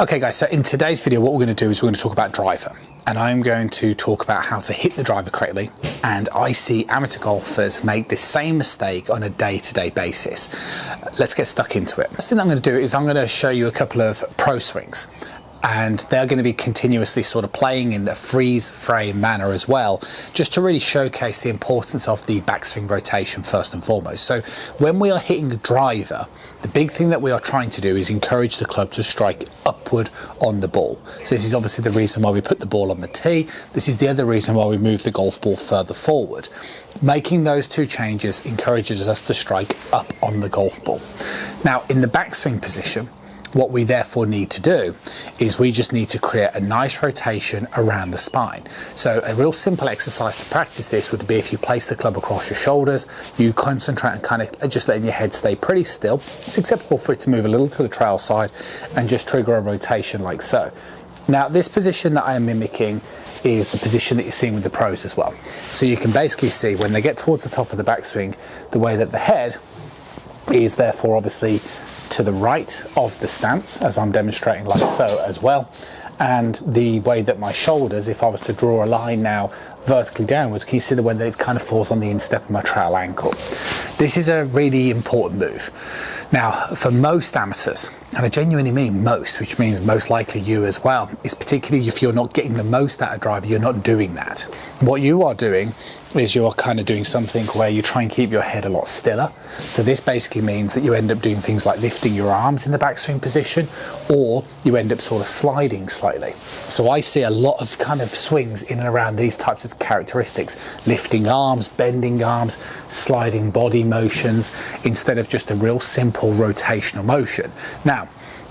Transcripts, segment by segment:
Okay guys, so in today's video what we're going to do is we're going to talk about driver, and I'm going to talk about how to hit the driver correctly. And I see amateur golfers make the same mistake on a day-to-day basis. Let's get stuck into it. First thing I'm going to do is I'm going to show you a couple of pro swings, and they're going to be continuously sort of playing in a freeze frame manner as well, just to really showcase the importance of the backswing rotation first and foremost. So when we are hitting the driver, the big thing that we are trying to do is encourage the club to strike upward on the ball. So this is obviously the reason why we put the ball on the tee. This is the other reason why we move the golf ball further forward. Making those two changes encourages us to strike up on the golf ball. Now in the backswing position, what we therefore need to do is we just need to create a nice rotation around the spine. So a real simple exercise to practice this would be if you place the club across your shoulders, you concentrate on kind of just letting your head stay pretty still. It's acceptable for it to move a little to the trail side and just trigger a rotation like so. Now this position that I am mimicking is the position that you're seeing with the pros as well. So you can basically see when they get towards the top of the backswing, the way that the head is therefore obviously to the right of the stance, as I'm demonstrating like so as well, and the way that my shoulders, if I was to draw a line now vertically downwards, can you see the way that it kind of falls on the instep of my trail ankle? This is a really important move. Now for most amateurs, and I genuinely mean most, which means most likely you as well, is particularly if you're not getting the most out of driver, you're not doing that. What you are doing is you're kind of doing something where you try and keep your head a lot stiller. So this basically means that you end up doing things like lifting your arms in the backswing position, or you end up sort of sliding slightly. So I see a lot of kind of swings in and around these types of characteristics: lifting arms, bending arms, sliding body motions, instead of just a real simple rotational motion. Now,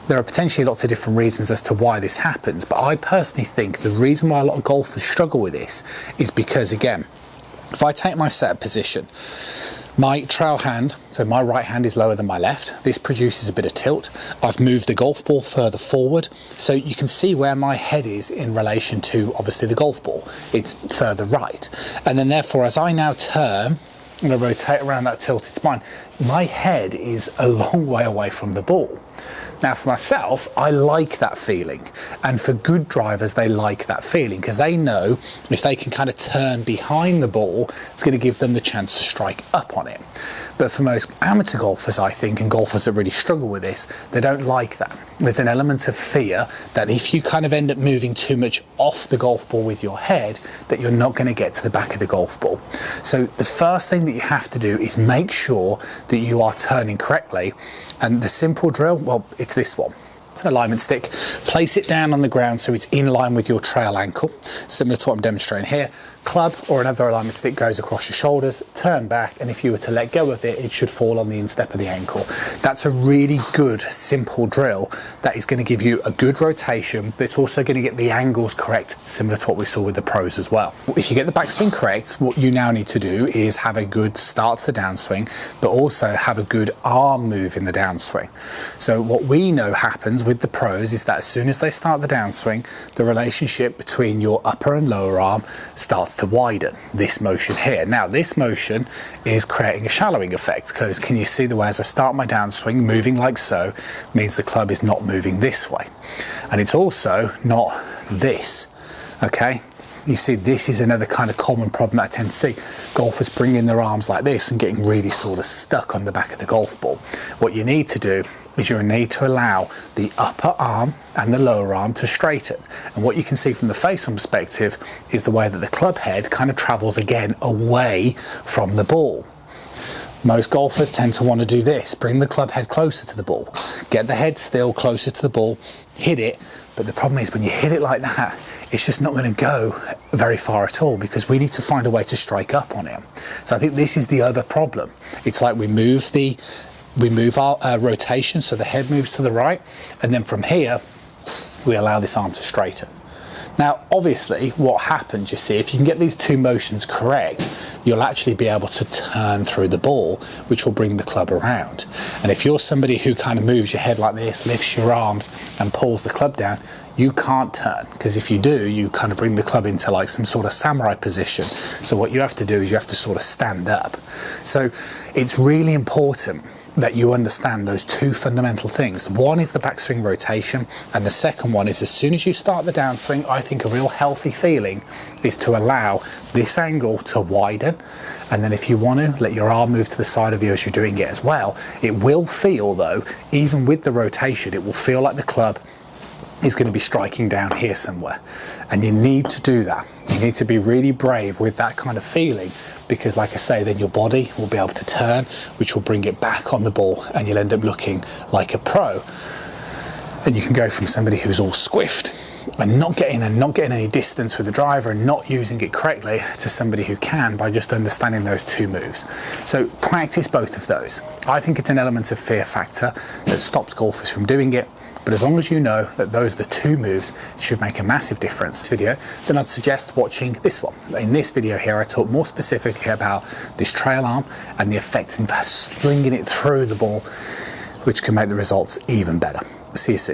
there are potentially lots of different reasons as to why this happens, but I personally think the reason why a lot of golfers struggle with this is because, again, if I take my setup position, my trail hand, so my right hand is lower than my left. This produces a bit of tilt. I've moved the golf ball further forward, so you can see where my head is in relation to obviously the golf ball. It's further right. And then therefore, as I now turn and I rotate around that tilted spine, my head is a long way away from the ball. Now for myself, I like that feeling, and for good drivers they like that feeling because they know if they can kind of turn behind the ball, it's going to give them the chance to strike up on it. But for most amateur golfers, I think, and golfers that really struggle with this, they don't like that. There's an element of fear that if you kind of end up moving too much off the golf ball with your head, that you're not going to get to the back of the golf ball. So the first thing that you have to do is make sure that you are turning correctly. And the simple drill, well, it's this one. Alignment stick, place it down on the ground so it's in line with your trail ankle, similar to what I'm demonstrating here. Club or another alignment stick goes across your shoulders, turn back, and if you were to let go of it, it should fall on the instep of the ankle. That's a really good simple drill that is going to give you a good rotation, but it's also going to get the angles correct, similar to what we saw with the pros as well. If you get the backswing correct, what you now need to do is have a good start to the downswing, but also have a good arm move in the downswing. So what we know happens with the pros is that as soon as they start the downswing, the relationship between your upper and lower arm starts to widen. This motion here. Now this motion is creating a shallowing effect because can you see the way as I start my downswing moving like so means the club is not moving this way, and it's also not this. Okay, you see this is another kind of common problem that I tend to see. Golfers bringing their arms like this and getting really sort of stuck on the back of the golf ball. What you need to do is you need to allow the upper arm and the lower arm to straighten. And what you can see from the face-on perspective is the way that the club head kind of travels again away from the ball. Most golfers tend to want to do this, bring the club head closer to the ball, get the head still closer to the ball, hit it, but the problem is when you hit it like that, it's just not going to go very far at all because we need to find a way to strike up on it. So I think this is the other problem. It's like we move our rotation so the head moves to the right, and then from here we allow this arm to straighten. Now obviously what happens, you see, if you can get these two motions correct, you'll actually be able to turn through the ball, which will bring the club around. And if you're somebody who kind of moves your head like this, lifts your arms and pulls the club down, you can't turn, because if you do, you kind of bring the club into like some sort of samurai position. So what you have to do is you have to sort of stand up. So it's really important that you understand those two fundamental things. One is the backswing rotation, and the second one is as soon as you start the downswing, I think a real healthy feeling is to allow this angle to widen, and then if you want to, let your arm move to the side of you as you're doing it as well. It will feel though, even with the rotation, it will feel like the club is going to be striking down here somewhere, and you need to do that. You need to be really brave with that kind of feeling, because like I say, then your body will be able to turn, which will bring it back on the ball, and you'll end up looking like a pro. And you can go from somebody who's all squiffed and not getting any distance with the driver and not using it correctly to somebody who can, by just understanding those two moves. So practice both of those. I think it's an element of fear factor that stops golfers from doing it, but as long as you know that those are the two moves, it should make a massive difference. Video, then I'd suggest watching this one. In this video here, I talk more specifically about this trail arm and the effects of slinging it through the ball, which can make the results even better. See you soon.